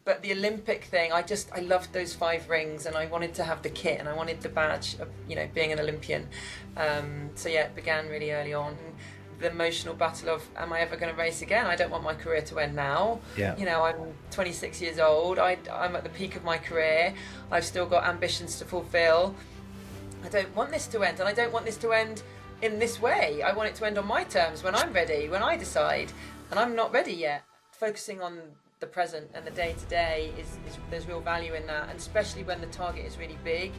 But the Olympic thing, I loved those 5 rings, and I wanted to have the kit, and I wanted the badge of being an Olympian. So yeah, it began really early on. The emotional battle of, am I ever going to race again? I don't want my career to end now. Yeah. I'm 26 years old. I'm at the peak of my career. I've still got ambitions to fulfill. I don't want this to end, and I don't want this to end in this way. I want it to end on my terms, when I'm ready, when I decide, and I'm not ready yet. Focusing on the present and the day to day is there's real value in that, and especially when the target is really big,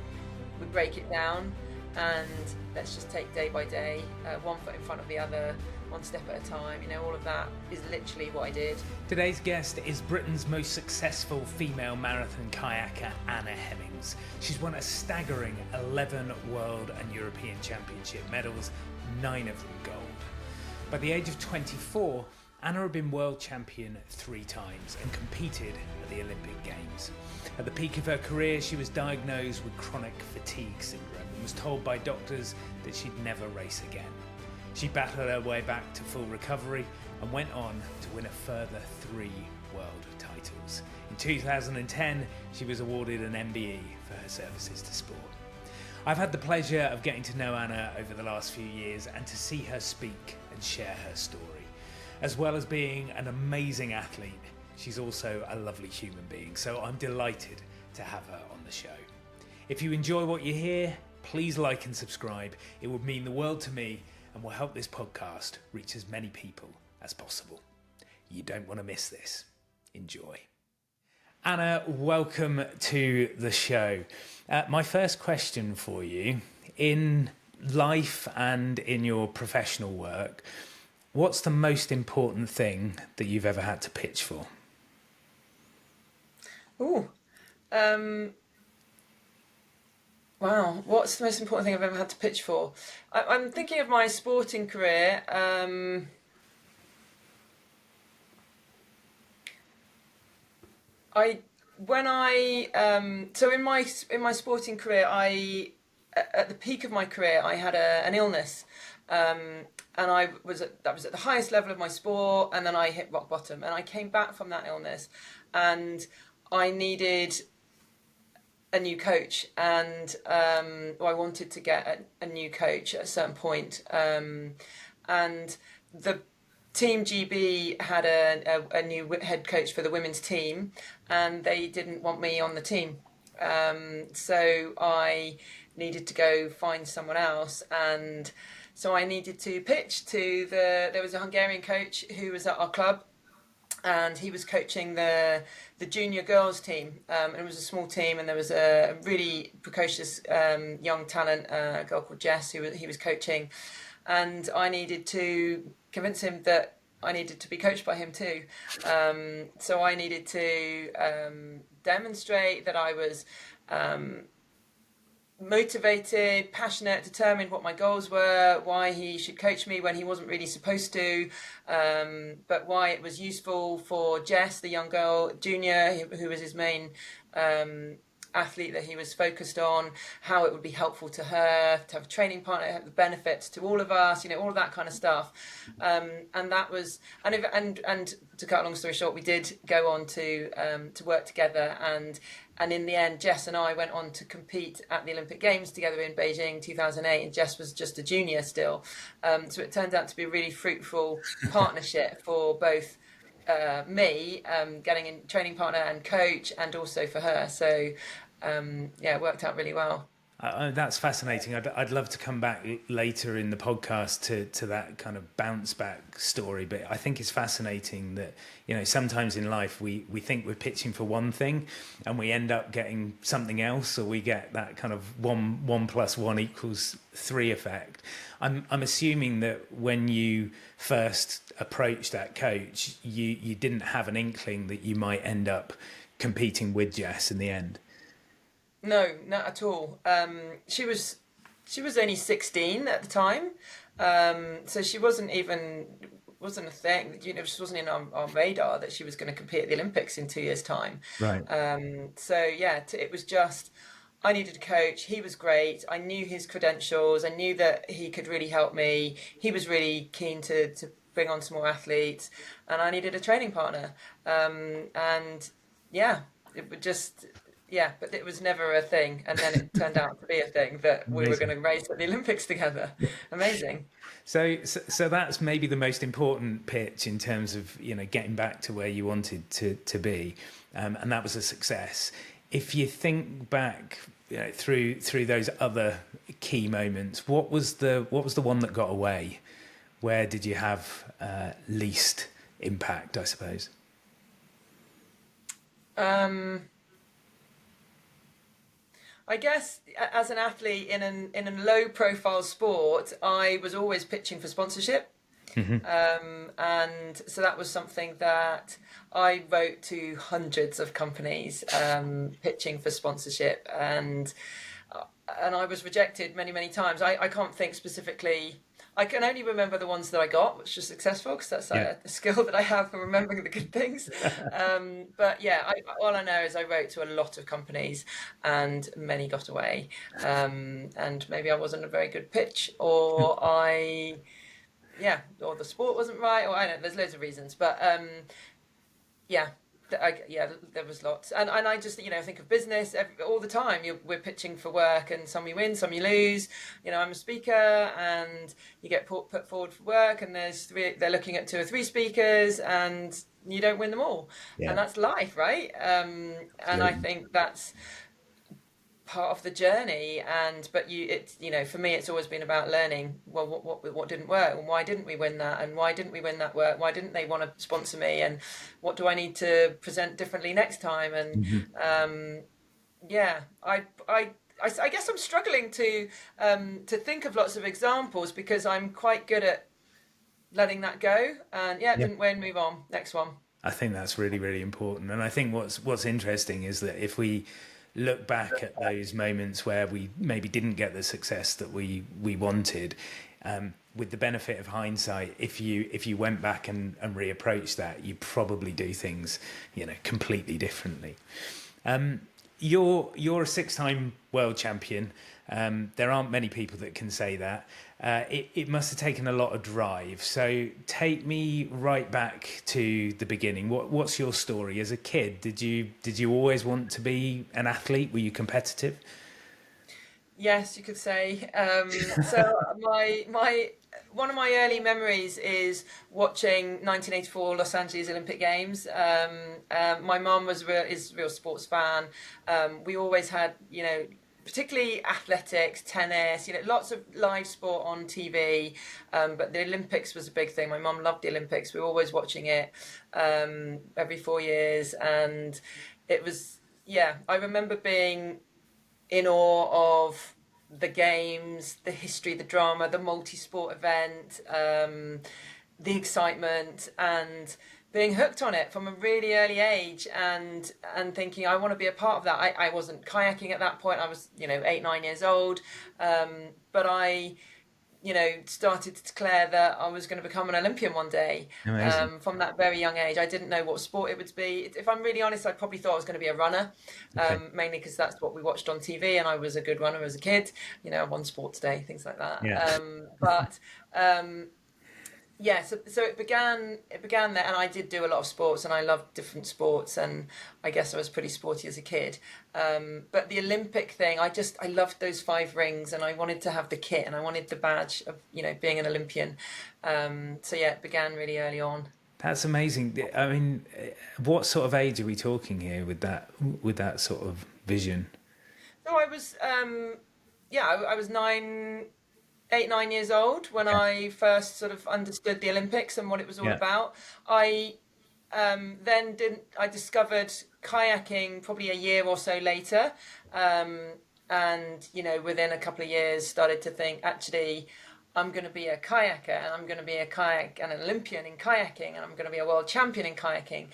we break it down and let's just take day by day, one foot in front of the other, one step at a time. All of that is literally what I did. Today's guest is Britain's most successful female marathon kayaker, Anna Hemmings. She's won a staggering 11 World and European Championship medals, 9 of them gold. By the age of 24, Anna had been world champion 3 times and competed at the Olympic Games. At the peak of her career, she was diagnosed with chronic fatigue syndrome and was told by doctors that she'd never race again. She battled her way back to full recovery and went on to win a further 3 world titles. In 2010, she was awarded an MBE for her services to sport. I've had the pleasure of getting to know Anna over the last few years and to see her speak and share her story. As well as being an amazing athlete, she's also a lovely human being, so I'm delighted to have her on the show. If you enjoy what you hear, please like and subscribe. It would mean the world to me and will help this podcast reach as many people as possible. You don't want to miss this. Enjoy. Anna, welcome to the show. My first question for you, in life and in your professional work, what's the most important thing that you've ever had to pitch for? Wow, what's the most important thing I've ever had to pitch for? I'm thinking of my sporting career. I when I so in my sporting career, I at the peak of my career, I had an illness, and that was at the highest level of my sport, and then I hit rock bottom, and I came back from that illness, and I needed a new coach, and I wanted to get a new coach at a certain point, and the Team GB had a new head coach for the women's team, and they didn't want me on the team. So I needed to go find someone else, and so I needed to pitch to there was a Hungarian coach who was at our club, and he was coaching the junior girls team. And it was a small team, and there was a really precocious young talent, a girl called Jess, who he was coaching, and I needed to convince him that I needed to be coached by him too. So I needed to demonstrate that I was motivated, passionate, determined what my goals were, why he should coach me when he wasn't really supposed to, but why it was useful for Jess, the young girl, junior, who was his main athlete that he was focused on, how it would be helpful to her to have a training partner, have the benefits to all of us, all of that kind of stuff. And that was, and to cut a long story short, we did go on to work together, and in the end, Jess and I went on to compete at the Olympic Games together in Beijing 2008, and Jess was just a junior still. So it turned out to be a really fruitful partnership for both me, getting a training partner and coach, and also for her. So it worked out really well. That's fascinating. I'd love to come back later in the podcast to that kind of bounce back story, but I think it's fascinating that sometimes in life we think we're pitching for one thing and we end up getting something else, or we get that kind of one plus one equals 3 effect. I'm assuming that when you first approached that coach, you didn't have an inkling that you might end up competing with Jess in the end. No, not at all. She was only 16 at the time, so she wasn't a thing. She wasn't in our radar that she was going to compete at the Olympics in 2 years' time. Right. It was just, I needed a coach. He was great. I knew his credentials. I knew that he could really help me. He was really keen to bring on some more athletes, and I needed a training partner. And yeah, it would just, yeah, but it was never a thing. And then it turned out to be a thing that we were going Amazing. to race at the Olympics together. Amazing. So that's maybe the most important pitch in terms of, getting back to where you wanted to be, and that was a success. If you think back, through those other key moments, what was the one that got away? Where did you have least impact, I suppose? I guess as an athlete in a low profile sport, I was always pitching for sponsorship. And so that was something that I wrote to hundreds of companies pitching for sponsorship, and I was rejected many, many times. I can't think specifically. I can only remember the ones that I got, which was successful, because that's Yeah. a skill that I have for remembering the good things. But yeah, all I know is I wrote to a lot of companies, and many got away. And maybe I wasn't a very good pitch, or the sport wasn't right, or I don't know. There's loads of reasons, but yeah, there was lots, and I just think of business all the time. We're pitching for work, and some you win, some you lose. I'm a speaker, and you get put forward for work, and they're looking at 2 or 3 speakers, and you don't win them all, Yeah. and that's life, right? And I Absolutely. think that's part of the journey. For me it's always been about learning. Well, what didn't work, and why didn't we win that, and why didn't we win that work, why didn't they want to sponsor me, and what do I need to present differently next time? And yeah, I guess I'm struggling to think of lots of examples, because I'm quite good at letting that go, and Yeah. didn't win, move on, next one. I think that's really, really important. And I think what's interesting is that if we look back at those moments where we maybe didn't get the success that we wanted, with the benefit of hindsight, if you went back and reapproached that, you probably do things, completely differently. You're a 6-time world champion. There aren't many people that can say that. It must have taken a lot of drive. So take me right back to the beginning. What's your story as a kid? Did you always want to be an athlete? Were you competitive? Yes, you could say. So my one of my early memories is watching 1984 Los Angeles Olympic Games. My mum is a real sports fan. We always had, particularly athletics, tennis, lots of live sport on TV. But the Olympics was a big thing. My mum loved the Olympics. We were always watching it every 4 years, and it was, yeah. I remember being in awe of the games, the history, the drama, the multi-sport event, the excitement, and being hooked on it from a really early age, and thinking I want to be a part of that. I wasn't kayaking at that point. I was 8, 9 years old, but I started to declare that I was going to become an Olympian one day. Amazing. From that very young age. I didn't know what sport it would be. If I'm really honest, I probably thought I was going to be a runner, Okay. mainly because that's what we watched on TV, and I was a good runner as a kid. I won sports day, things like that. Yeah. But yeah, so it began there, and I did do a lot of sports, and I loved different sports, and I guess I was pretty sporty as a kid. But the Olympic thing, I loved those 5 rings, and I wanted to have the kit, and I wanted the badge of being an Olympian. So yeah, it began really early on. That's amazing. I mean, what sort of age are we talking here with that sort of vision? So I was I was 8, 9 years old when Yeah. I first sort of understood the Olympics and what it was all Yeah. about. I then didn't. I discovered kayaking probably a year or so later, and within a couple of years, started to think, actually, I'm going to be a kayaker, and I'm going to be an Olympian in kayaking, and I'm going to be a world champion in kayaking.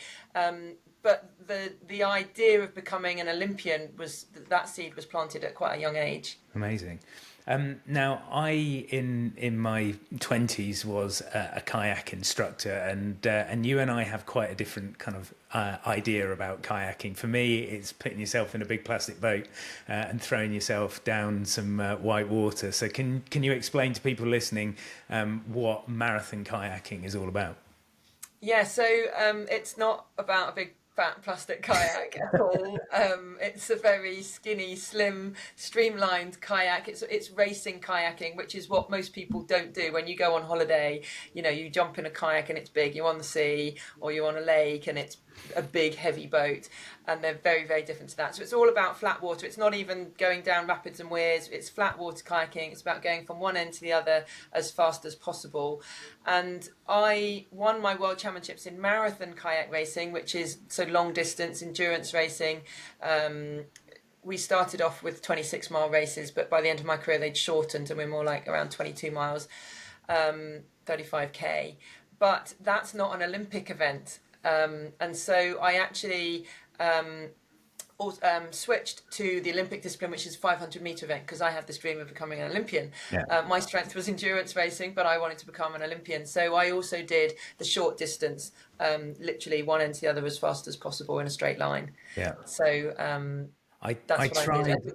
But the idea of becoming an Olympian that seed was planted at quite a young age. Amazing. Now, I in my 20s was a kayak instructor, and you and I have quite a different kind of idea about kayaking. For me, it's putting yourself in a big plastic boat and throwing yourself down some white water. So, can you explain to people listening what marathon kayaking is all about? Yeah, so it's not about a big fat plastic kayak at all. It's a very skinny, slim, streamlined kayak. It's racing kayaking, which is what most people don't do. When you go on holiday, you jump in a kayak and it's big. You're on the sea, or you're on a lake and it's a big heavy boat, and they're very, very different to that. So it's all about flat water. It's not even going down rapids and weirs. It's flat water kayaking. It's about going from one end to the other as fast as possible. And I won my world championships in marathon kayak racing, which is so long distance endurance racing. We started off with 26-mile races, but by the end of my career they'd shortened and we're more like around 22 miles, 35k. But that's not an Olympic event. And so I actually switched to the Olympic discipline, which is 500-meter event, because I had this dream of becoming an Olympian. Yeah. My strength was endurance racing, but I wanted to become an Olympian. So I also did the short distance, literally one end to the other as fast as possible in a straight line. Yeah. So that's what I did.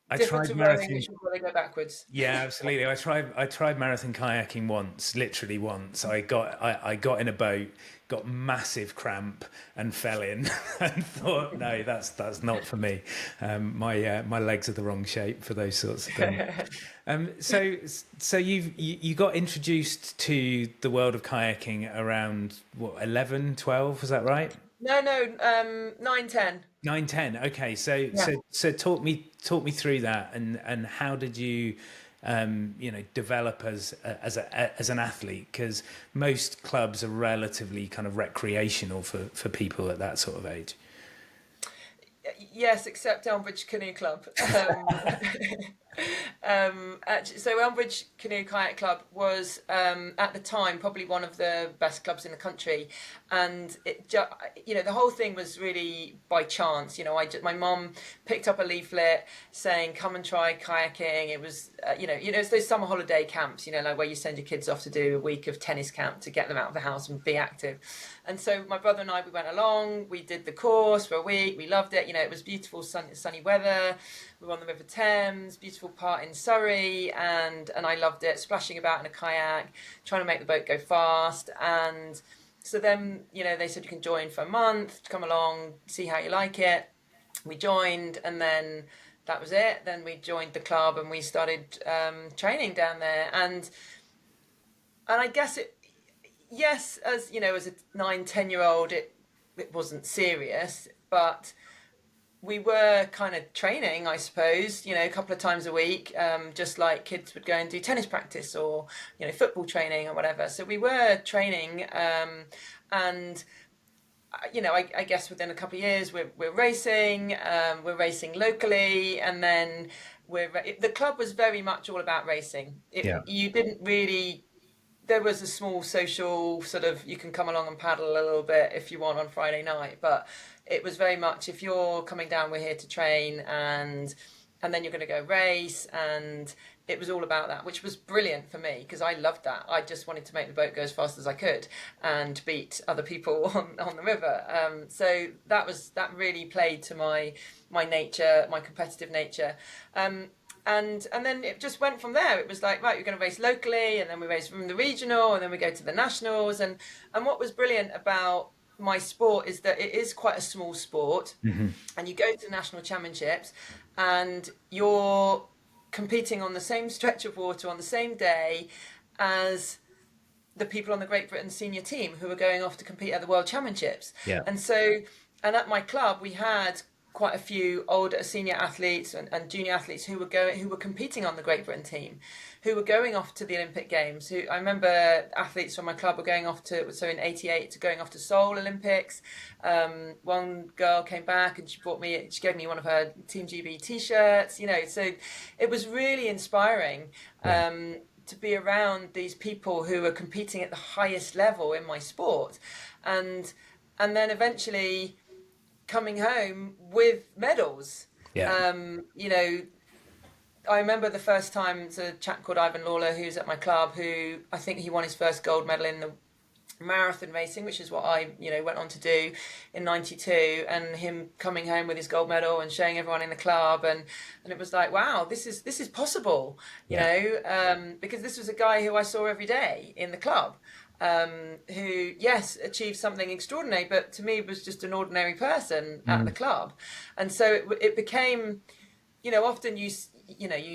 I Different tried to rowing, marathon. which is where they go backwards. Yeah, absolutely. I tried marathon kayaking once, literally once. I got in a boat, got massive cramp, and fell in, and thought, no, that's not for me. My legs are the wrong shape for those sorts of things. So you got introduced to the world of kayaking around what, 11, 12? Was that right? No, 9, 10. 9, 10. Okay, so talk me through that, and how did you develop as an athlete? Because most clubs are relatively kind of recreational for people at that sort of age. Yes, except Elmbridge Canoe Club. So Elmbridge Canoe Kayak Club was at the time probably one of the best clubs in the country, and the whole thing was really by chance. My mum picked up a leaflet saying come and try kayaking. It was it's those summer holiday camps, like where you send your kids off to do a week of tennis camp to get them out of the house and be active. And so my brother and I, we went along, we did the course for a week, we loved it. It was beautiful sunny weather. We were on the River Thames, beautiful part in Surrey, and I loved it, splashing about in a kayak, trying to make the boat go fast. And so then, they said you can join for a month, come along, see how you like it. We joined, and then that was it. Then we joined the club and we started training down there. And I guess yes, as as a 9, 10-year-old, it wasn't serious, but we were kind of training, I suppose, a couple of times a week, just like kids would go and do tennis practice or, football training or whatever. So we were training, and I guess within a couple of years we're racing locally, and then the club was very much all about racing. You didn't really. There was a small social sort of, you can come along and paddle a little bit if you want on Friday night, but it was very much, if you're coming down, we're here to train, and then you're going to go race, and it was all about that, which was brilliant for me because I loved that. I just wanted to make the boat go as fast as I could and beat other people on the river. So that really played to my nature, my competitive nature. And then it just went from there. It was like, right, you're going to race locally, and then we race from the regional, and then we go to the nationals. And what was brilliant about my sport is that it is quite a small sport, and you go to the national championships, and you're competing on the same stretch of water on the same day as the people on the Great Britain senior team who were going off to compete at the World Championships. Yeah. And at my club, we had quite a few older senior athletes and junior athletes who were competing on the Great Britain team, who were going off to the Olympic Games. I remember athletes from my club were going off in '88 going off to Seoul Olympics. One girl came back and she gave me one of her Team GB t-shirts. So it was really inspiring to be around these people who were competing at the highest level in my sport, and then eventually coming home with medals. Yeah. I remember the first time, it's a chap called Ivan Lawler who's at my club, who I think he won his first gold medal in the marathon racing, which is what I went on to do in '92, and him coming home with his gold medal and showing everyone in the club, and it was like, wow, this is possible, because this was a guy who I saw every day in the club. who, yes, achieved something extraordinary, but to me was just an ordinary person at the club. And so it became, often you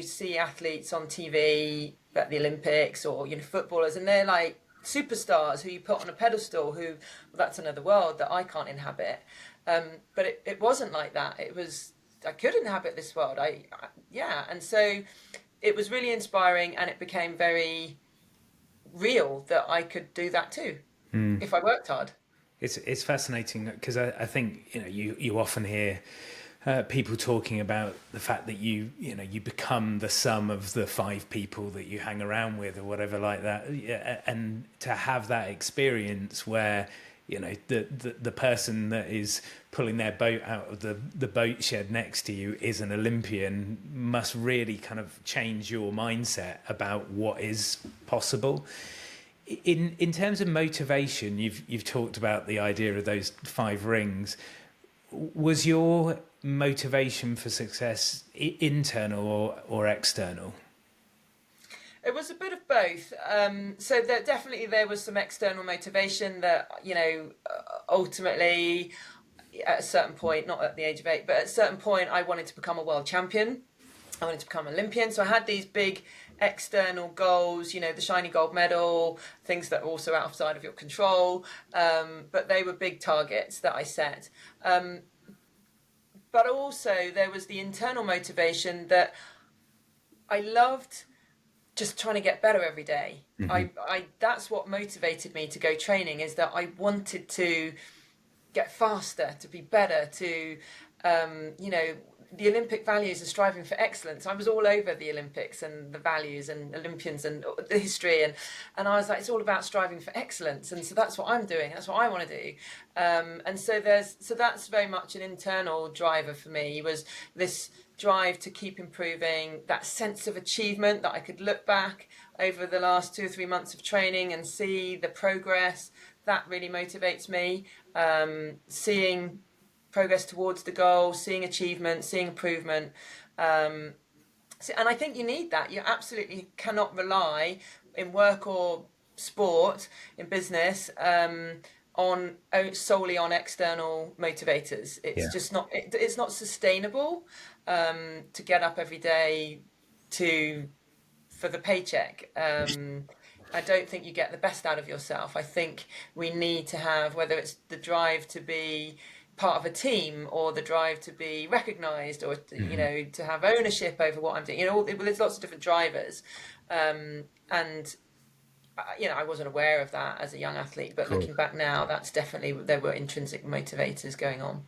see athletes on TV at the Olympics, or, footballers, and they're like superstars who you put on a pedestal, who, well, that's another world that I can't inhabit. But it wasn't like that. It was, I could inhabit this world. And so it was really inspiring, and it became very real that I could do that too, if I worked hard. It's fascinating because I think you often hear people talking about the fact that you become the sum of the 5 people that you hang around with or whatever like that, and to have that experience where the person that is pulling their boat out of the boat shed next to you is an Olympian must really kind of change your mindset about what is possible. In terms of motivation, you've talked about the idea of those 5 rings. Was your motivation for success internal or external? It was a bit of both. So there was some external motivation that, ultimately at a certain point, not at the age of 8, but at a certain point I wanted to become a world champion. I wanted to become Olympian. So I had these big external goals, the shiny gold medal, things that are also outside of your control. But they were big targets that I set. But also there was the internal motivation that I loved just trying to get better every day. I that's what motivated me to go training, is that I wanted to get faster, to be better, to the Olympic values are striving for excellence. I was all over the Olympics and the values and Olympians and the history, and I was like, it's all about striving for excellence, and so that's what I'm doing. That's what I want to do. And so that's very much an internal driver for me, was this drive to keep improving, that sense of achievement that I could look back over the last 2 or 3 months of training and see the progress. That really motivates me. Seeing progress towards the goal, seeing achievement, seeing improvement. And I think you need that. You absolutely cannot rely in work or sport, in business, solely on external motivators. It's just not. It's not sustainable to get up every day for the paycheck. I don't think you get the best out of yourself. I think we need to have, whether it's the drive to be part of a team or the drive to be recognised, or to have ownership over what I'm doing. There's lots of different drivers, and I wasn't aware of that as a young athlete, but looking back now, that's definitely, there were intrinsic motivators going on.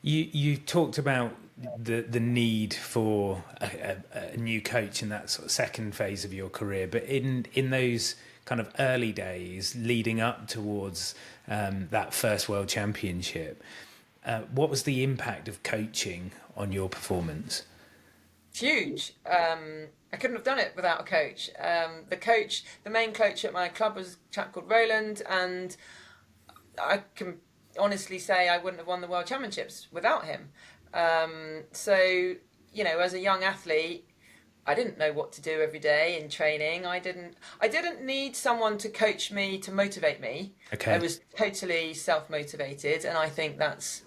You talked about the need for a new coach in that sort of second phase of your career, but in those kind of early days leading up towards that first World Championship, what was the impact of coaching on your performance? It's huge. I couldn't have done it without a coach. The main coach at my club was a chap called Roland, and I can honestly say I wouldn't have won the World Championships without him. So, as a young athlete, I didn't know what to do every day in training. I didn't need someone to coach me, to motivate me. Okay. I was totally self-motivated, and I think that's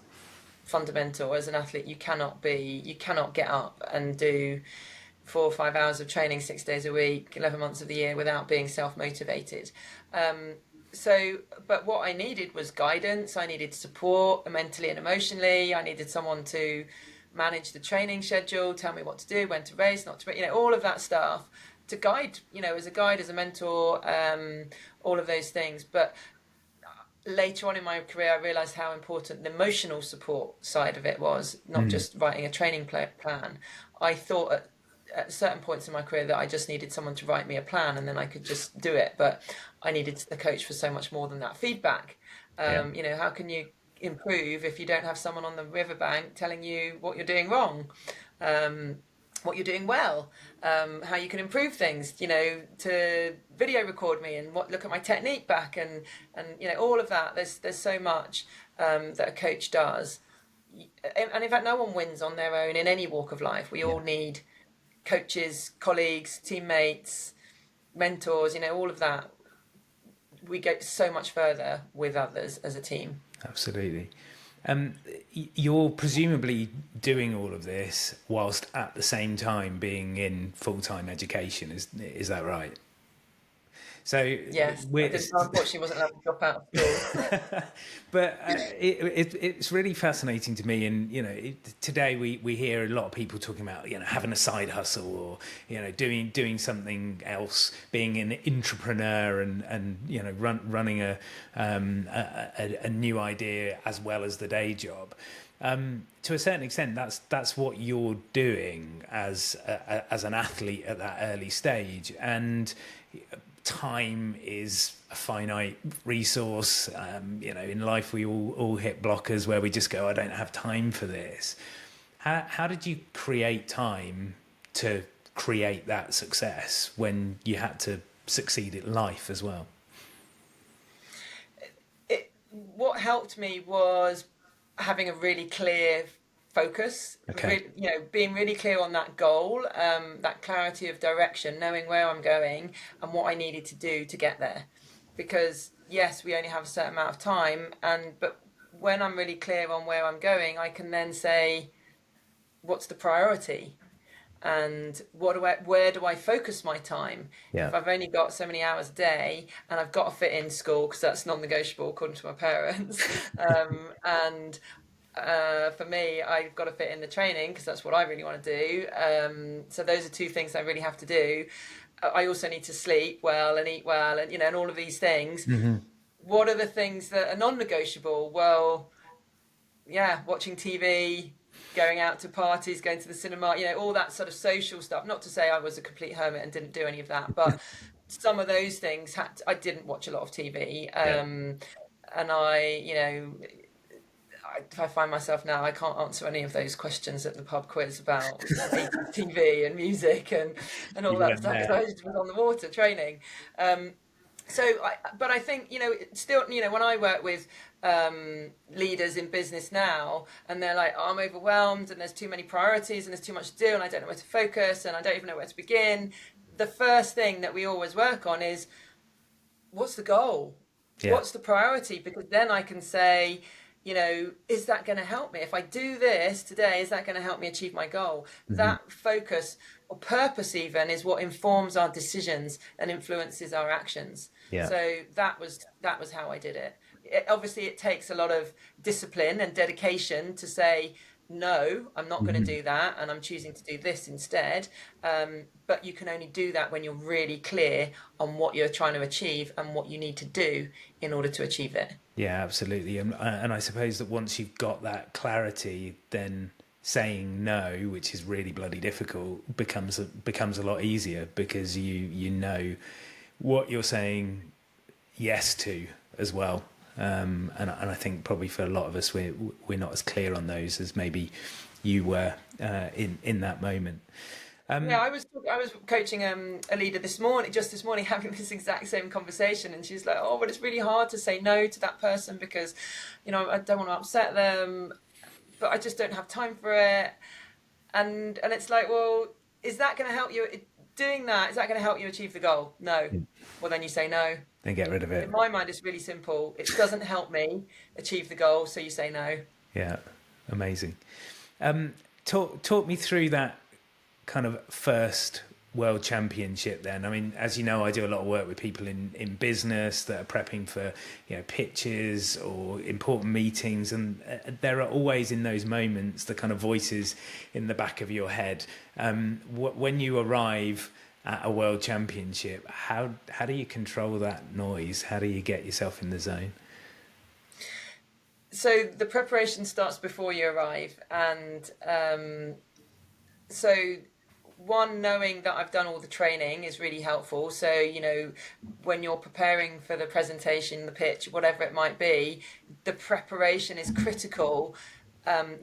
fundamental. As an athlete, you cannot get up and do 4 or 5 hours of training 6 days a week, 11 months of the year, without being self-motivated. But what I needed was guidance. I needed support mentally and emotionally. I needed someone to manage the training schedule, tell me what to do, when to race, not to race, all of that stuff, to guide, as a guide, as a mentor, all of those things. But later on in my career, I realised how important the emotional support side of it was, not just writing a training plan. I thought at certain points in my career that I just needed someone to write me a plan and then I could just do it. But I needed the coach for so much more than that. Feedback. How can you improve if you don't have someone on the riverbank telling you what you're doing wrong, what you're doing well, how you can improve things, to video record me and look at my technique back and all of that. There's so much that a coach does. And in fact, no one wins on their own in any walk of life. We all need coaches, colleagues, teammates, mentors, all of that. we get so much further with others as a team. Absolutely. You're presumably doing all of this whilst at the same time being in full-time education. Is that right? So Yes, unfortunately wasn't allowed to drop out of school. but it's really fascinating to me, and today we hear a lot of people talking about having a side hustle, or doing something else, being an entrepreneur, and running a new idea as well as the day job. To a certain extent, that's what you're doing as an athlete at that early stage, and time is a finite resource. In life we all hit blockers where we just go, I don't have time for this. How did you create time to create that success when you had to succeed at life as well? What helped me was having a really clear focus. Okay. Being really clear on that goal, that clarity of direction, knowing where I'm going and what I needed to do to get there. Because yes, we only have a certain amount of time, but when I'm really clear on where I'm going, I can then say, what's the priority? And where do I focus my time? Yeah. If I've only got so many hours a day and I've got to fit in school, because that's non-negotiable according to my parents, and for me, I've got to fit in the training because that's what I really want to do. So those are two things I really have to do. I also need to sleep well and eat well, and all of these things. Mm-hmm. What are the things that are non-negotiable? Well, yeah, watching TV, going out to parties, going to the cinema, all that sort of social stuff. Not to say I was a complete hermit and didn't do any of that, but some of those things I didn't watch a lot of TV, and I find myself now, I can't answer any of those questions at the pub quiz about TV and music and all that stuff, because I just was on the water training. But I think, still, when I work with leaders in business now, and they're like, I'm overwhelmed and there's too many priorities and there's too much to do and I don't know where to focus and I don't even know where to begin. The first thing that we always work on is, what's the goal? Yeah. What's the priority? Because then I can say, is that going to help me? If I do this today, is that going to help me achieve my goal? Mm-hmm. That focus or purpose even is what informs our decisions and influences our actions. Yeah. So that was how I did it. Obviously, it takes a lot of discipline and dedication to say, no, I'm not going to do that, and I'm choosing to do this instead. But you can only do that when you're really clear on what you're trying to achieve and what you need to do in order to achieve it. Yeah, absolutely. And I suppose that once you've got that clarity, then saying no, which is really bloody difficult, becomes a lot easier, because you know what you're saying yes to as well. And I think probably for a lot of us, we're not as clear on those as maybe you were in that moment. I was coaching a leader this morning, having this exact same conversation, and she's like, "Oh, but it's really hard to say no to that person because, I don't want to upset them, but I just don't have time for it." And it's like, well, is that going to help you doing that? Is that going to help you achieve the goal? No. Well, then you say no. Then get rid of it. In my mind, it's really simple. It doesn't help me achieve the goal, so you say no. Yeah, amazing. Talk me through that kind of first world championship then. I mean, as you know, I do a lot of work with people in business that are prepping for pitches or important meetings, and there are always in those moments the kind of voices in the back of your head. When you arrive at a world championship, how do you control that noise? How do you get yourself in the zone? So the preparation starts before you arrive, and so one, knowing that I've done all the training is really helpful. So, when you're preparing for the presentation, the pitch, whatever it might be, the preparation is critical.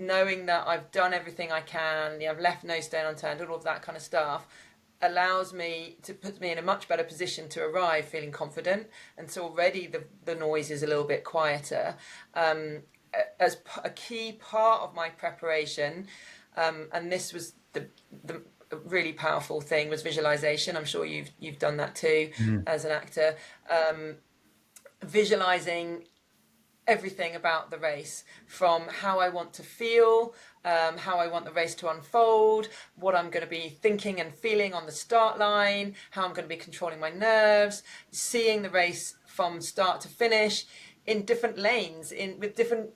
Knowing that I've done everything I can, I've left no stone unturned, all of that kind of stuff, allows me to put me in a much better position to arrive feeling confident. And so already the noise is a little bit quieter. As a key part of my preparation, and this was the really powerful thing, was visualization. I'm sure you've done that too as an actor. visualizing everything about the race, from how I want to feel, how I want the race to unfold, what I'm going to be thinking and feeling on the start line, how I'm going to be controlling my nerves, seeing the race from start to finish in different lanes, with different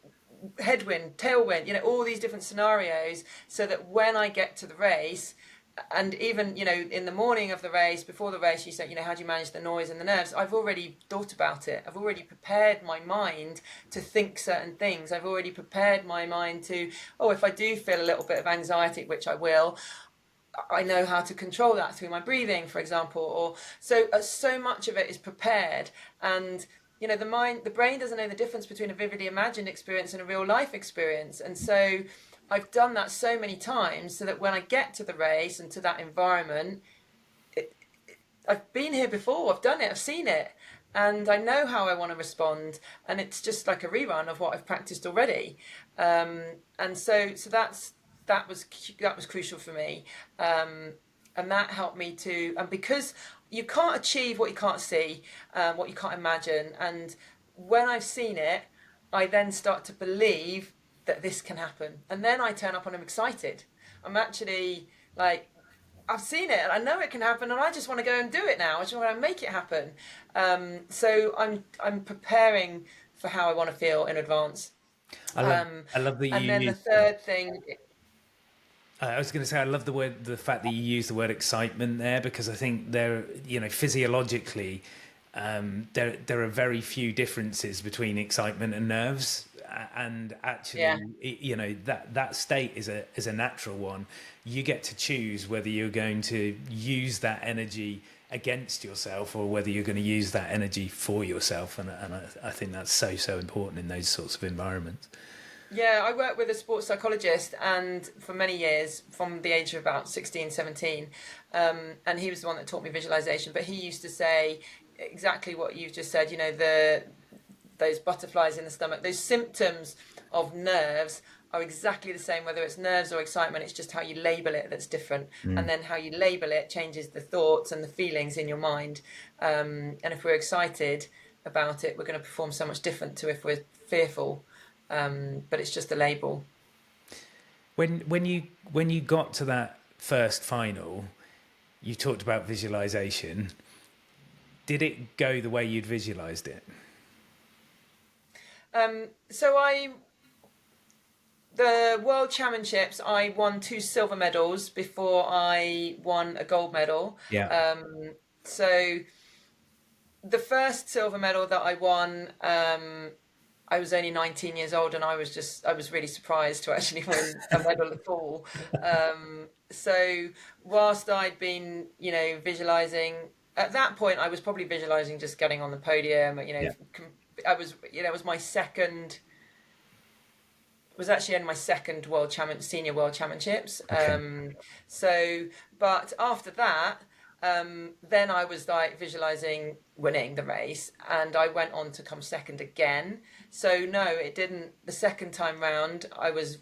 headwind, tailwind, all these different scenarios, so that when I get to the race, and even in the morning of the race, before the race, you say, how do you manage the noise and the nerves? I've already thought about it. I've already prepared my mind to think certain things. I've already prepared my mind to, if I do feel a little bit of anxiety, which I will, I know how to control that through my breathing, for example. Or so much of it is prepared. And the brain doesn't know the difference between a vividly imagined experience and a real life experience. And so I've done that so many times, so that when I get to the race and to that environment, I've been here before, I've done it, I've seen it, and I know how I want to respond, and it's just like a rerun of what I've practiced already. And so that was crucial for me, and that helped me to. And because you can't achieve what you can't see, what you can't imagine, and when I've seen it, I then start to believe that this can happen, and then I turn up and I'm excited. I'm actually like, I've seen it and I know it can happen, and I just want to go and do it now. I just want to make it happen. So I'm preparing for how I want to feel in advance. I love that you And then the use. third thing. I was going to say, I love the fact that you use the word excitement there, because I think physiologically, there are very few differences between excitement and nerves, and actually, Yeah. that state is a natural one. You get to choose whether you're going to use that energy against yourself or whether you're going to use that energy for yourself, and I think that's so important in those sorts of environments. Yeah, I worked with a sports psychologist, and for many years, from the age of about 16, 17, and he was the one that taught me visualization. But he used to say exactly what you've just said, those butterflies in the stomach, those symptoms of nerves are exactly the same, whether it's nerves or excitement. It's just how you label it that's different. And then how you label it changes the thoughts and the feelings in your mind. And if we're excited about it, we're going to perform so much different to if we're fearful. But it's just a label. When you got to that first final, you talked about visualization. Did it go the way you'd visualized it? The World Championships, I won 2 silver medals before I won a gold medal. Yeah. So the first silver medal that I won, I was only 19 years old, and I was really surprised to actually win a medal at all. So whilst I'd been, visualizing, at that point, I was probably visualizing just getting on the podium. Yeah. I was, it was my second. It was actually in my second senior world championships. Okay. But after that, then I was like visualizing winning the race, and I went on to come second again. So no, it didn't. The second time round, I was,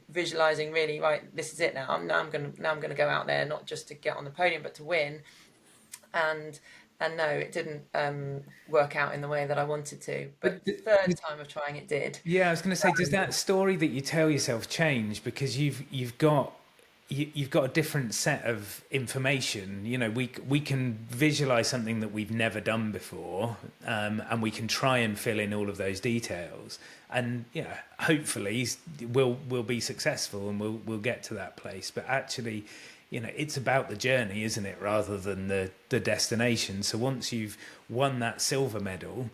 visualizing really, right, this is it now. I'm gonna go out there, not just to get on the podium, but to win. And no, it didn't work out in the way that I wanted to. But the third time of trying, it did. Yeah, I was going to say, does that story that you tell yourself change because you've got a different set of information? We can visualize something that we've never done before, and we can try and fill in all of those details, and hopefully we'll be successful and we'll get to that place. But actually, it's about the journey, isn't it, rather than the destination. So once you've won that silver medal,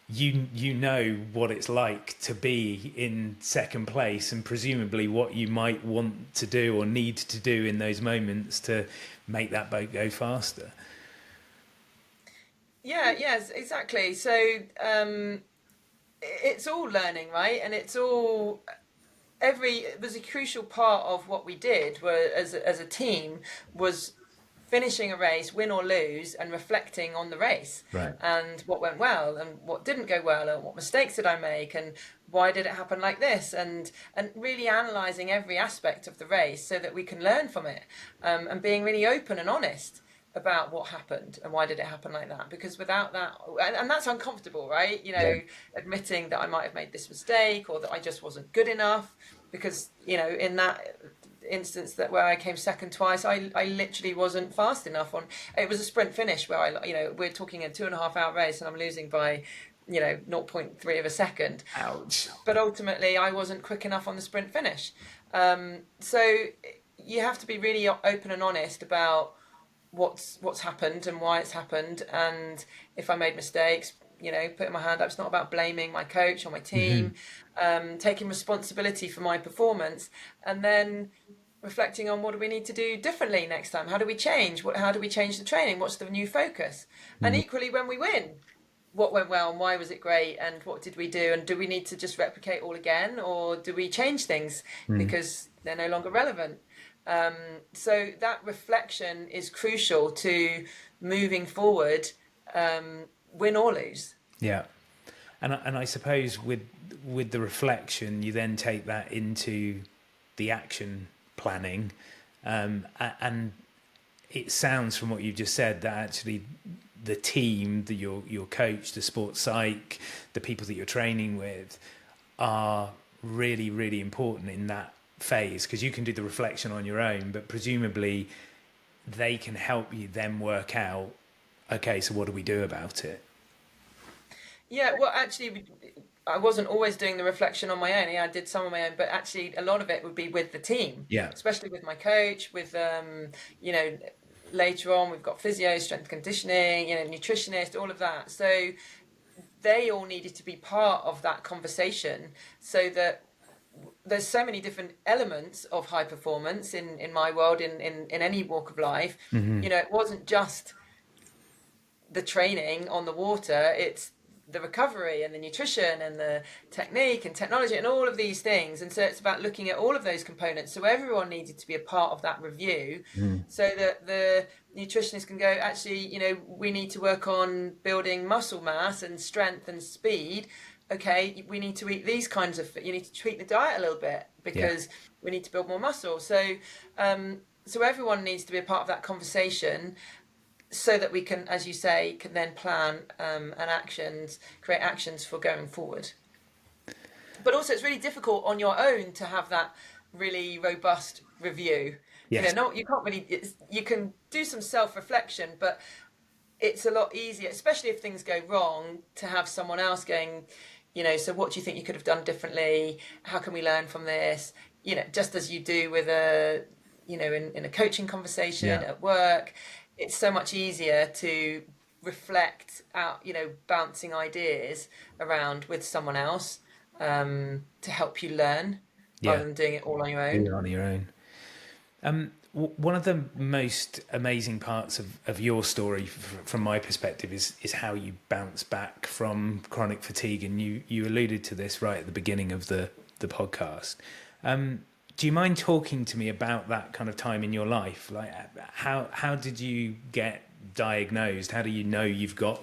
you know what it's like to be in second place, and presumably what you might want to do or need to do in those moments to make that boat go faster. Yeah, yes, exactly. So it's all learning, right? And it was a crucial part of what we did as a team, was finishing a race, win or lose, and reflecting on the race, Right. and what went well and what didn't go well, and what mistakes did I make, and why did it happen like this, and really analysing every aspect of the race so that we can learn from it, and being really open and honest. about what happened and why did it happen like that, because without that, and that's uncomfortable, right? Yeah. Admitting that I might have made this mistake or that I just wasn't good enough, because in that instance that where I came second twice, I literally wasn't fast enough on. It was a sprint finish where we're talking a 2.5 hour race and I'm losing by zero point 0.3 of a second. Ouch. But ultimately I wasn't quick enough on the sprint finish. So you have to be really open and honest about what's happened and why it's happened, and if I made mistakes, putting my hand up. It's not about blaming my coach or my team. Taking responsibility for my performance, and then reflecting on what do we need to do differently next time. How do we change? How do we change the training? What's the new focus? And equally, when we win, what went well and why was it great, and what did we do, and do we need to just replicate all again, or do we change things because they're no longer relevant? So that reflection is crucial to moving forward, win or lose. Yeah. And I suppose with the reflection, you then take that into the action planning. And it sounds from what you've just said that actually the team, your coach, the sports psych, the people that you're training with are really, really important in that phase, because you can do the reflection on your own, but presumably they can help you then work out, okay, so what do we do about it? Yeah, well, actually, I wasn't always doing the reflection on my own. Yeah, I did some of my own, but actually a lot of it would be with the team. Yeah. Especially with my coach, with, later on we've got physio, strength conditioning, nutritionist, all of that. So they all needed to be part of that conversation, so that there's so many different elements of high performance in my world, in any walk of life. It wasn't just the training on the water, it's the recovery and the nutrition and the technique and technology and all of these things. And so it's about looking at all of those components. So everyone needed to be a part of that review, so that the nutritionist can go, actually, we need to work on building muscle mass and strength and speed. Okay, we need to eat these kinds of, you need to tweak the diet a little bit because we need to build more muscle. So everyone needs to be a part of that conversation, so that we can, as you say, can then plan and create actions for going forward. But also it's really difficult on your own to have that really robust review. Yes. You can't really, you can do some self-reflection, but it's a lot easier, especially if things go wrong, to have someone else going, so what do you think you could have done differently? How can we learn from this? Just as you do with in a coaching conversation at work. It's so much easier to reflect out, bouncing ideas around with someone else, to help you learn, rather than doing it all on your own. On your own. One of the most amazing parts of your story, from my perspective, is how you bounce back from chronic fatigue. And you alluded to this right at the beginning of the podcast. Do you mind talking to me about that kind of time in your life? Like, how did you get diagnosed? How do you know you've got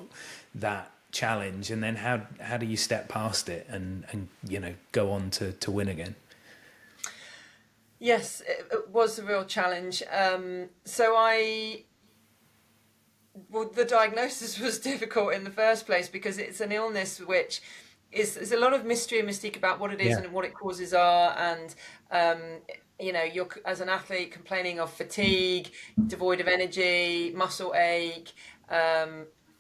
that challenge? And then how do you step past it and go on to win again? Yes, it was a real challenge. The diagnosis was difficult in the first place, because it's an illness which there's a lot of mystery and mystique about what it is and what it causes are, and you're, as an athlete, complaining of fatigue, devoid of energy, muscle ache,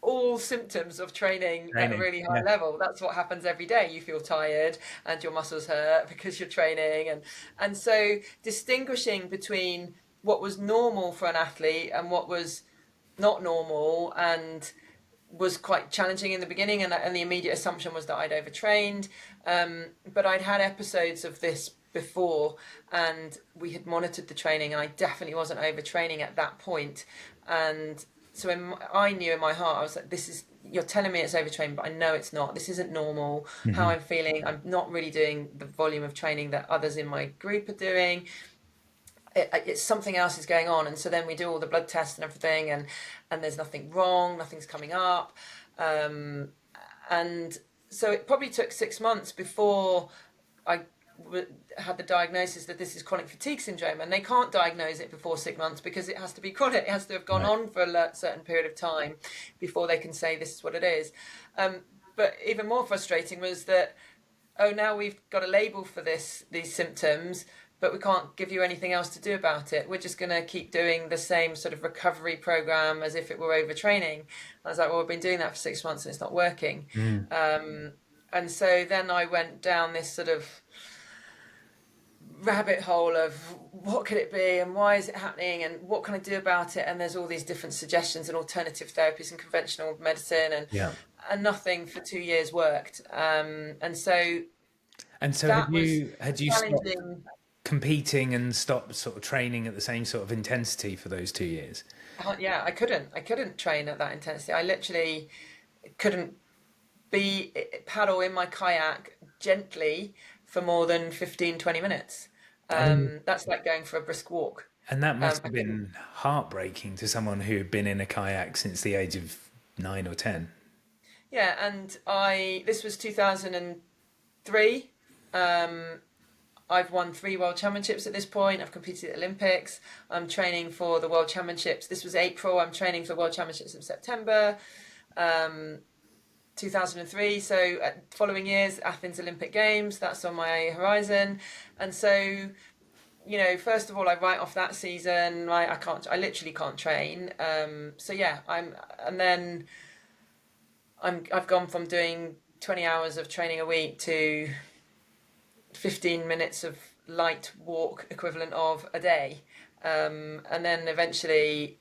all symptoms of training at a really high level. That's what happens every day. You feel tired and your muscles hurt because you're training, and so distinguishing between what was normal for an athlete and what was not normal, and was quite challenging in the beginning, and the immediate assumption was that I'd overtrained, but I'd had episodes of this before, and we had monitored the training, and I definitely wasn't overtraining at that point. And so I knew in my heart, I was like, you're telling me it's overtraining, but I know it's not. This isn't normal. How I'm feeling, I'm not really doing the volume of training that others in my group are doing. It's something else is going on. And so then we do all the blood tests and everything, and there's nothing wrong, nothing's coming up. And so it probably took 6 months before I had the diagnosis that this is chronic fatigue syndrome, and they can't diagnose it before 6 months because it has to be chronic. It has to have gone on for a certain period of time before they can say this is what it is. But even more frustrating was that, oh, now we've got a label for these symptoms, but we can't give you anything else to do about it. We're just going to keep doing the same sort of recovery program as if it were overtraining. I was like, well, we've been doing that for 6 months and it's not working. And so then I went down this sort of rabbit hole of what could it be and why is it happening and what can I do about it? And there's all these different suggestions and alternative therapies and conventional medicine, and nothing for 2 years worked. And so had you stopped competing and stopped sort of training at the same sort of intensity for those 2 years? Yeah, I couldn't train at that intensity. I literally couldn't paddle in my kayak gently for more than 15-20 minutes. That's like going for a brisk walk. And that must have been heartbreaking to someone who had been in a kayak since the age of 9 or 10. Yeah, and this was 2003. I've won 3 world championships at this point. I've competed at Olympics. I'm training for the world championships. This was April. I'm training for the world championships in September 2003. So following years, Athens Olympic Games, that's on my horizon. And so, first of all, I write off that season. I literally can't train. So yeah, I've gone from doing 20 hours of training a week to 15 minutes of light walk equivalent of a day. And then eventually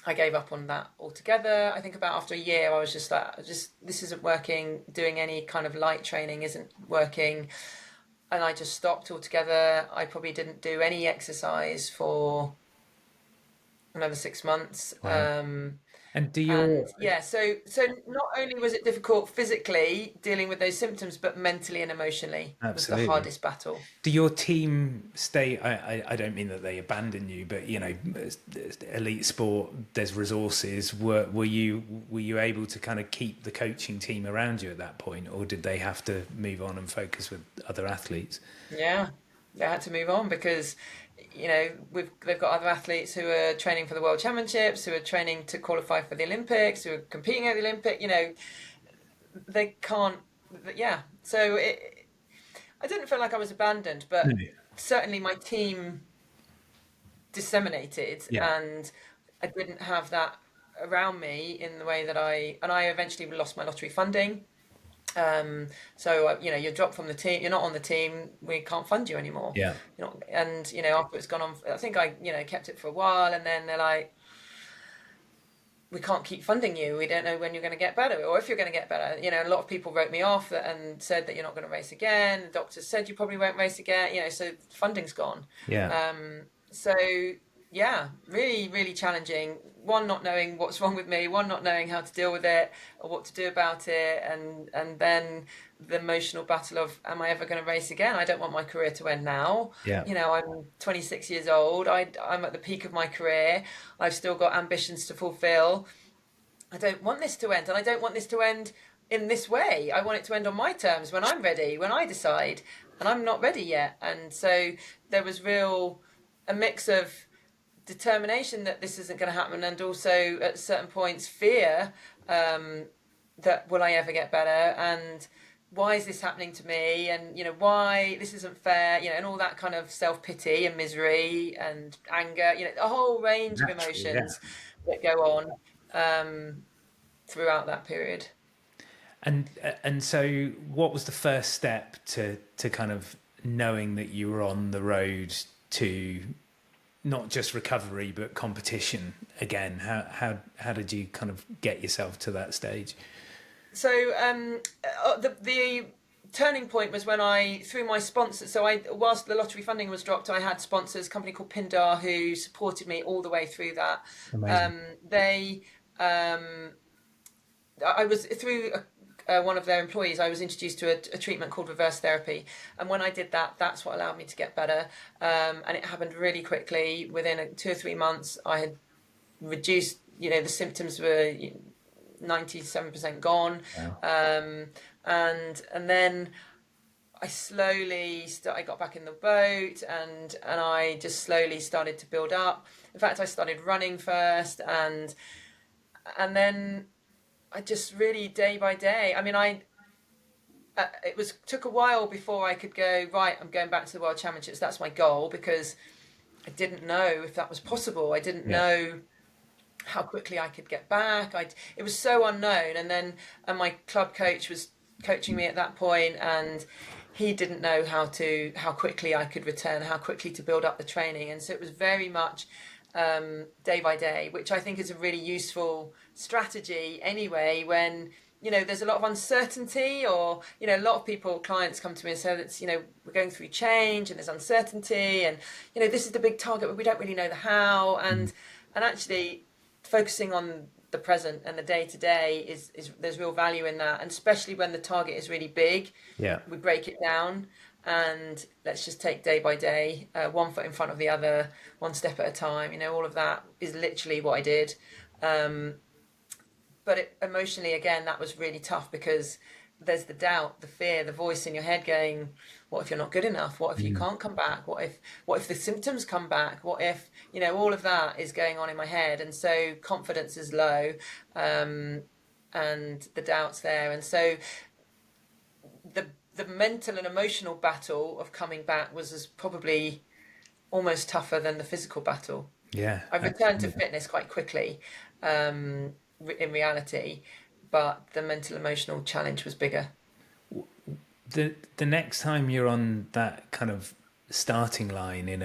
I gave up on that altogether. I think about after a year, I was just like, this isn't working. Doing any kind of light training isn't working. And I just stopped altogether. I probably didn't do any exercise for another 6 months. Wow. So not only was it difficult physically dealing with those symptoms, but mentally and emotionally was the hardest battle. Do your team stay? I don't mean that they abandon you, but elite sport, there's resources. Were you able to kind of keep the coaching team around you at that point, or did they have to move on and focus with other athletes? Yeah, they had to move on because they've got other athletes who are training for the World Championships, who are training to qualify for the Olympics, who are competing at the Olympic. They can't. Yeah, so I didn't feel like I was abandoned, but certainly my team disseminated, and I didn't have that around me in the way that I eventually lost my lottery funding. So you're dropped from the team, you're not on the team, we can't fund you anymore. After it's gone on, I think I kept it for a while, and then they're like, we can't keep funding you, we don't know when you're going to get better or if you're going to get better. A lot of people wrote me off and said that you're not going to race again. The doctors said you probably won't race again, so funding's gone. Really, really challenging. One, not knowing what's wrong with me. One, not knowing how to deal with it or what to do about it. And then the emotional battle of, am I ever going to race again? I don't want my career to end now. I'm 26 years old. I'm at the peak of my career. I've still got ambitions to fulfill. I don't want this to end. And I don't want this to end in this way. I want it to end on my terms, when I'm ready, when I decide. And I'm not ready yet. And so there was a mix of determination that this isn't going to happen, and also at certain points fear that will I ever get better, and why is this happening to me, and why this isn't fair, and all that kind of self-pity and misery and anger, a whole range of emotions that go on throughout that period. And so what was the first step to kind of knowing that you were on the road to not just recovery but competition again? How did you kind of get yourself to that stage? So the turning point was when through my sponsors, whilst the lottery funding was dropped, I had sponsors, a company called Pindar, who supported me all the way through that. Amazing. I was through one of their employees, I was introduced to a treatment called reverse therapy, and when I did that, that's what allowed me to get better, and it happened really quickly. Within 2 or 3 months, I had reduced, the symptoms were 97% gone. Wow. And then I got back in the boat, and I just slowly started to build up. In fact, I started running first, and then I just really day by day. I mean, took a while before I could go, right, I'm going back to the World Championships. That's my goal, because I didn't know if that was possible. I didn't know how quickly I could get back. It was so unknown. And my club coach was coaching me at that point, and he didn't know how quickly I could return, how quickly to build up the training. And so it was very much day by day, which I think is a really useful strategy anyway, when there's a lot of uncertainty, or a lot of clients come to me and say that we're going through change and there's uncertainty, and this is the big target, but we don't really know the how, and actually focusing on the present and the day to day is there's real value in that. And especially when the target is really big, we break it down and let's just take day by day, one foot in front of the other, one step at a time. All of that is literally what I did. But emotionally, again, that was really tough, because there's the doubt, the fear, the voice in your head going, what if you're not good enough? What if you can't come back? What if the symptoms come back? What if, all of that is going on in my head. And so confidence is low, and the doubt's there. And so the mental and emotional battle of coming back was probably almost tougher than the physical battle. Yeah. I returned to fitness quite quickly, in reality, but the mental emotional challenge was bigger. The next time you're on that kind of starting line in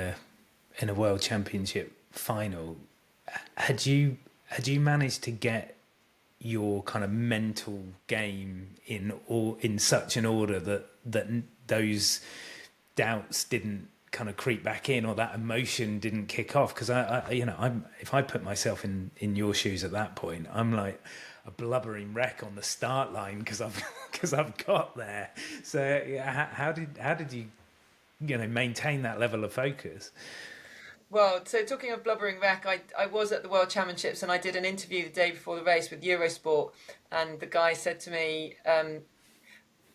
a World Championship final, had you managed to get your kind of mental game in such an order that those doubts didn't kind of creep back in, or that emotion didn't kick off? Because if I put myself in your shoes at that point, I'm like a blubbering wreck on the start line because I've got there. So how did you maintain that level of focus? Well, so talking of blubbering wreck, I was at the World Championships, and I did an interview the day before the race with Eurosport, and the guy said to me,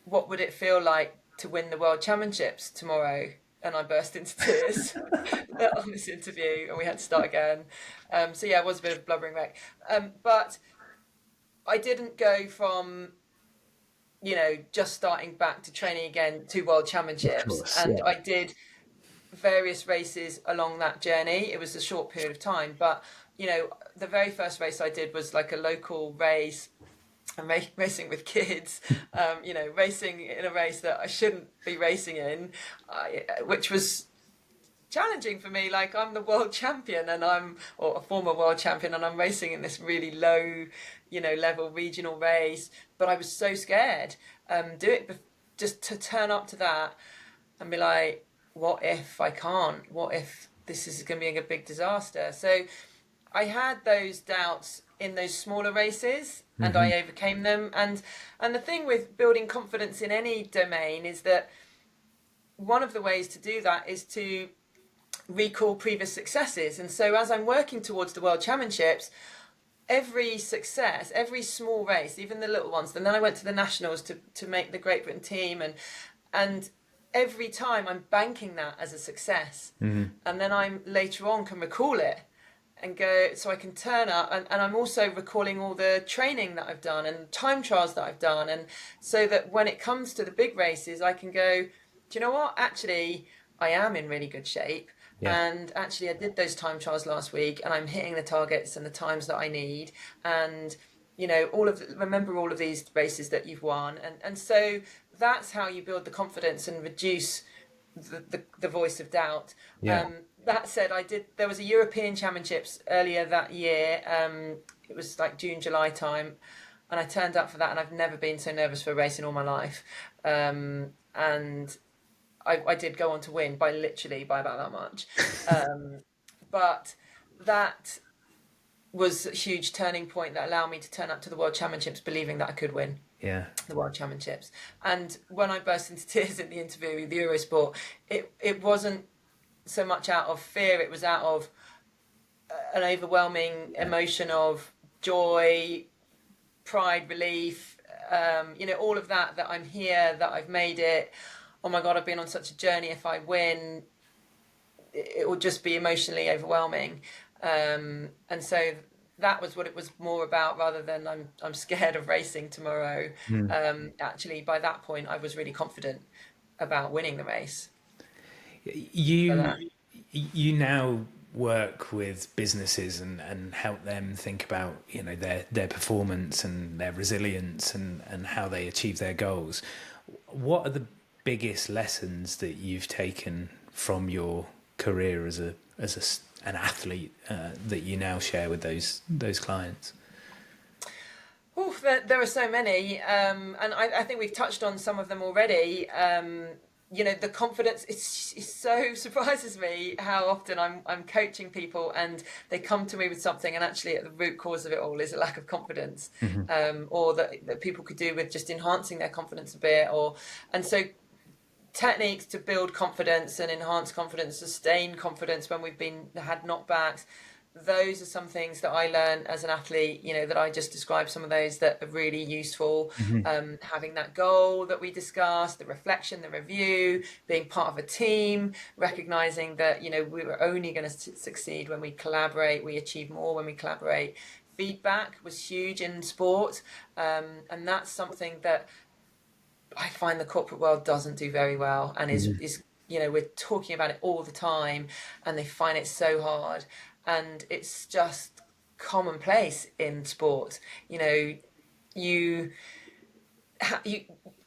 what would it feel like to win the World Championships tomorrow? And I burst into tears on this interview, and we had to start again. So yeah, it was a bit of a blubbering wreck. But I didn't go from, just starting back to training again to World Championships. Course, and I did various races along that journey. It was a short period of time, but the very first race I did was like a local race, and racing with kids, racing in a race that I shouldn't be racing in, which was challenging for me. Like, I'm the world champion, or a former world champion, and I'm racing in this really low, level regional race. But I was so scared. Just to turn up to that and be like, what if I can't? What if this is going to be a big disaster? So I had those doubts in those smaller races, and I overcame them. And the thing with building confidence in any domain is that one of the ways to do that is to recall previous successes. And so as I'm working towards the World Championships, every success, every small race, even the little ones, and then I went to the nationals to make the Great Britain team, and every time I'm banking that as a success, and then I'm later on can recall it and go, so I can turn up, and I'm also recalling all the training that I've done and time trials that I've done, and so that when it comes to the big races, I can go, do you know what, actually I am in really good shape. And actually I did those time trials last week, and I'm hitting the targets and the times that I need, and remember all of these races that you've won, and so that's how you build the confidence and reduce the voice of doubt. That said, there was a European Championships earlier that year. It was like June, July time, and I turned up for that, and I've never been so nervous for a race in all my life. And I did go on to win by about that much. But that was a huge turning point that allowed me to turn up to the World Championships believing that I could win the World Championships. And when I burst into tears in the interview with Eurosport, it wasn't so much out of fear, it was out of an overwhelming emotion of joy, pride, relief, all of that I'm here, that I've made it. oh my God, I've been on such a journey. If I win, it will just be emotionally overwhelming. And so that was what it was more about, rather than I'm scared of racing tomorrow. Actually, by that point, I was really confident about winning the race. You you now work with businesses and help them think about, you know, their performance and their resilience and how they achieve their goals. What are the biggest lessons that you've taken from your career as an athlete that you now share with those clients? Oh, there are so many, and I think we've touched on some of them already. You know, the confidence, it so surprises me how often I'm coaching people and they come to me with something, and actually at the root cause of it all is a lack of confidence, or that people could do with just enhancing their confidence a bit. And so techniques to build confidence and enhance confidence, sustain confidence when we've had knockbacks. Those are some things that I learned as an athlete, you know, that I just described, some of those that are really useful. Having that goal that we discussed, the reflection, the review, being part of a team, recognizing that, you know, we were only going to succeed when we collaborate, we achieve more when we collaborate. Feedback was huge in sport, and that's something that I find the corporate world doesn't do very well, and is you know, we're talking about it all the time and they find it so hard. And it's just commonplace in sport. You know, you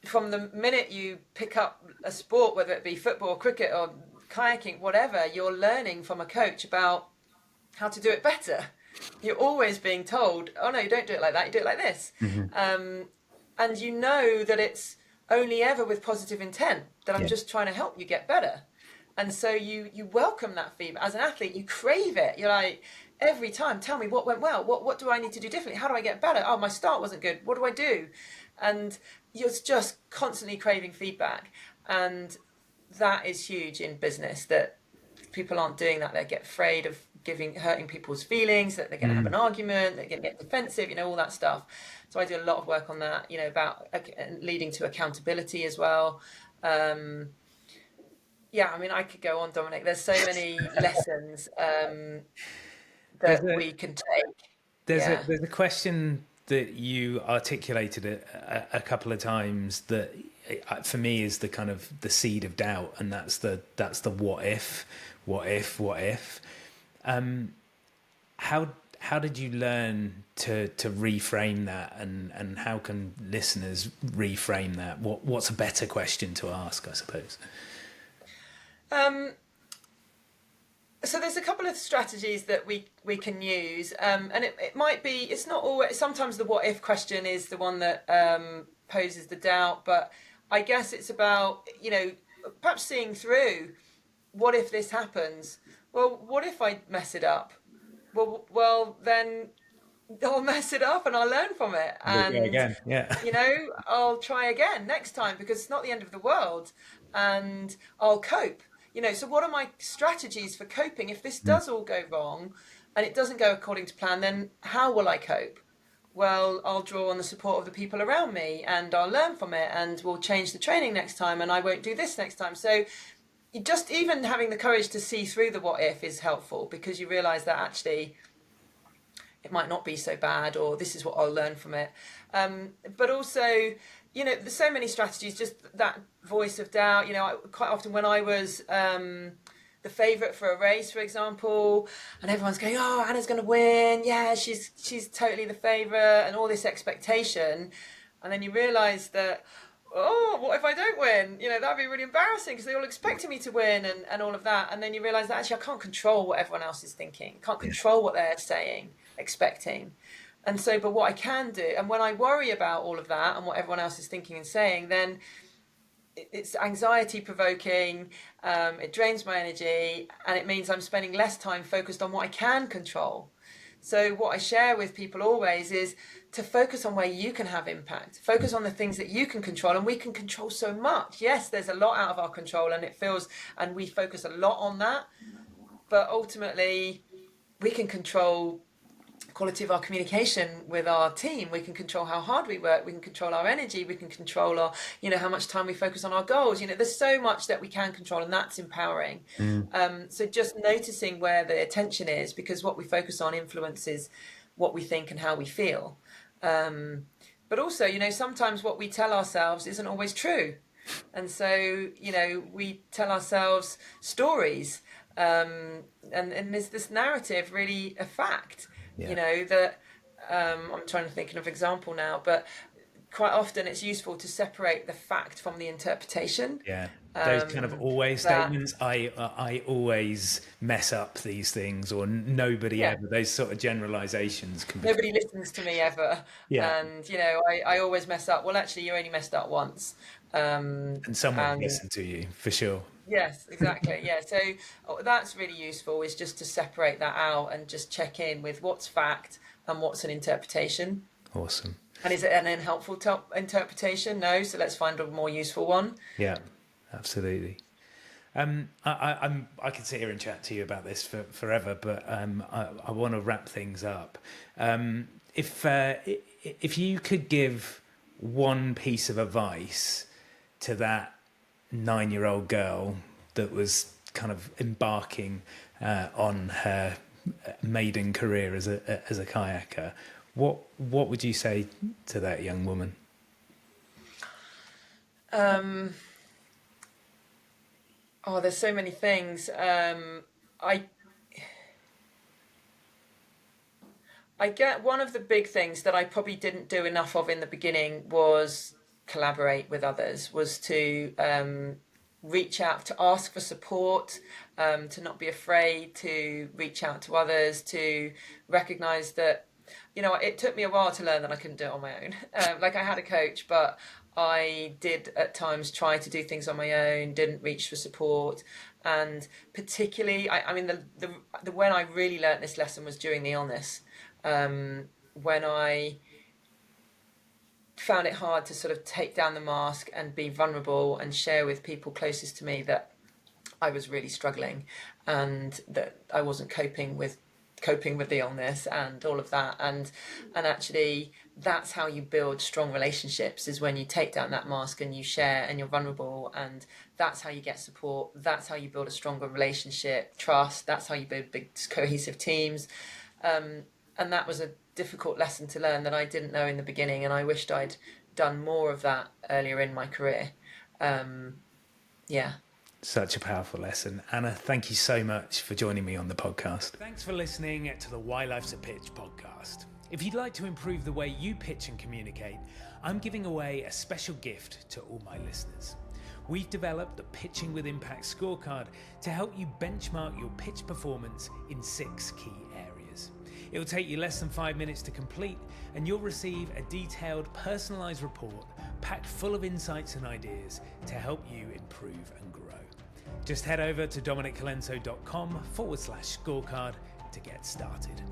from the minute you pick up a sport, whether it be football, cricket, or kayaking, whatever, you're learning from a coach about how to do it better. You're always being told, oh no, you don't do it like that, you do it like this. And you know that it's only ever with positive intent, that I'm just trying to help you get better. And so you welcome that feedback. As an athlete, you crave it. You're like, every time, tell me what went well. What do I need to do differently? How do I get better? Oh, my start wasn't good. What do I do? And you're just constantly craving feedback. And that is huge in business, that people aren't doing that. They get afraid of hurting people's feelings, that they're going to have an argument, they're going to get defensive, you know, all that stuff. So I do a lot of work on that, you know, about leading to accountability as well. Yeah, I mean, I could go on, Dominic. There's so many lessons that we can take. There's a question that you articulated a couple of times that for me is the kind of the seed of doubt, and that's the what if. How did you learn to reframe that, and how can listeners reframe that? What's a better question to ask, I suppose? So there's a couple of strategies that we can use, and it might be, it's not always, sometimes the what if question is the one that poses the doubt, but I guess it's about, you know, perhaps seeing through, what if this happens? Well, what if I mess it up? Well, then I'll mess it up and I'll learn from it, and again, you know, I'll try again next time, because it's not the end of the world, and I'll cope. You know, so what are my strategies for coping? If this does all go wrong and it doesn't go according to plan, then how will I cope? Well, I'll draw on the support of the people around me, and I'll learn from it, and we'll change the training next time, and I won't do this next time. So just even having the courage to see through the what if is helpful, because you realise that actually it might not be so bad, or this is what I'll learn from it. But also, you know, there's so many strategies, just that voice of doubt. You know, quite often when I was the favourite for a race, for example, and everyone's going, oh, Anna's going to win. Yeah, she's totally the favourite, and all this expectation. And then you realise that, oh, what if I don't win? You know, that'd be really embarrassing, because they're all expecting me to win, and all of that. And then you realise that actually I can't control what everyone else is thinking. Can't control what they're saying, expecting. And so, but what I can do, and when I worry about all of that and what everyone else is thinking and saying, then it's anxiety provoking, it drains my energy, and it means I'm spending less time focused on what I can control. So what I share with people always is to focus on where you can have impact, focus on the things that you can control, and we can control so much. Yes, there's a lot out of our control, and we focus a lot on that, but ultimately we can control quality of our communication with our team. We can control how hard we work. We can control our energy. We can control our, how much time we focus on our goals. There's so much that we can control, and that's empowering. So just noticing where the attention is, because what we focus on influences what we think and how we feel. But also, sometimes what we tell ourselves isn't always true. And so, we tell ourselves stories. And is this narrative really a fact? That I'm trying to think of an example now, but quite often it's useful to separate the fact from the interpretation. Yeah, those kind of always statements. I always mess up these things, or nobody ever. Those sort of generalizations can be. Nobody listens to me ever. Yeah. And I always mess up. Well, actually, you only messed up once. And someone listened to you for sure. Yes, exactly. Yeah, so that's really useful, is just to separate that out and just check in with what's fact and what's an interpretation. Awesome. And is it an unhelpful interpretation? No, so let's find a more useful one. Yeah, absolutely. I could sit here and chat to you about this forever, but I want to wrap things up. If you could give one piece of advice to that 9-year-old girl that was kind of embarking on her maiden career as a kayaker, what would you say to that young woman? There's so many things. I get one of the big things that I probably didn't do enough of in the beginning was collaborate with others, was to reach out, to ask for support, to not be afraid to reach out to others, to recognize that, it took me a while to learn that I couldn't do it on my own. I had a coach, but I did at times try to do things on my own, didn't reach for support. And particularly, the when I really learnt this lesson was during the illness, when I found it hard to sort of take down the mask and be vulnerable and share with people closest to me that I was really struggling and that I wasn't coping with the illness and all of that. And actually, that's how you build strong relationships, is when you take down that mask and you share and you're vulnerable, and that's how you get support. That's how you build a stronger relationship, trust. That's how you build big cohesive teams. And that was a difficult lesson to learn that I didn't know in the beginning, and I wished I'd done more of that earlier in my career. Such a powerful lesson. Anna, thank you so much for joining me on the podcast. Thanks for listening to the Why Life's a Pitch podcast. If you'd like to improve the way you pitch and communicate, I'm giving away a special gift to all my listeners. We've developed the Pitching with Impact scorecard to help you benchmark your pitch performance in 6 key areas. It will take you less than 5 minutes to complete, and you'll receive a detailed, personalised report packed full of insights and ideas to help you improve and grow. Just head over to dominiccolenso.com/scorecard to get started.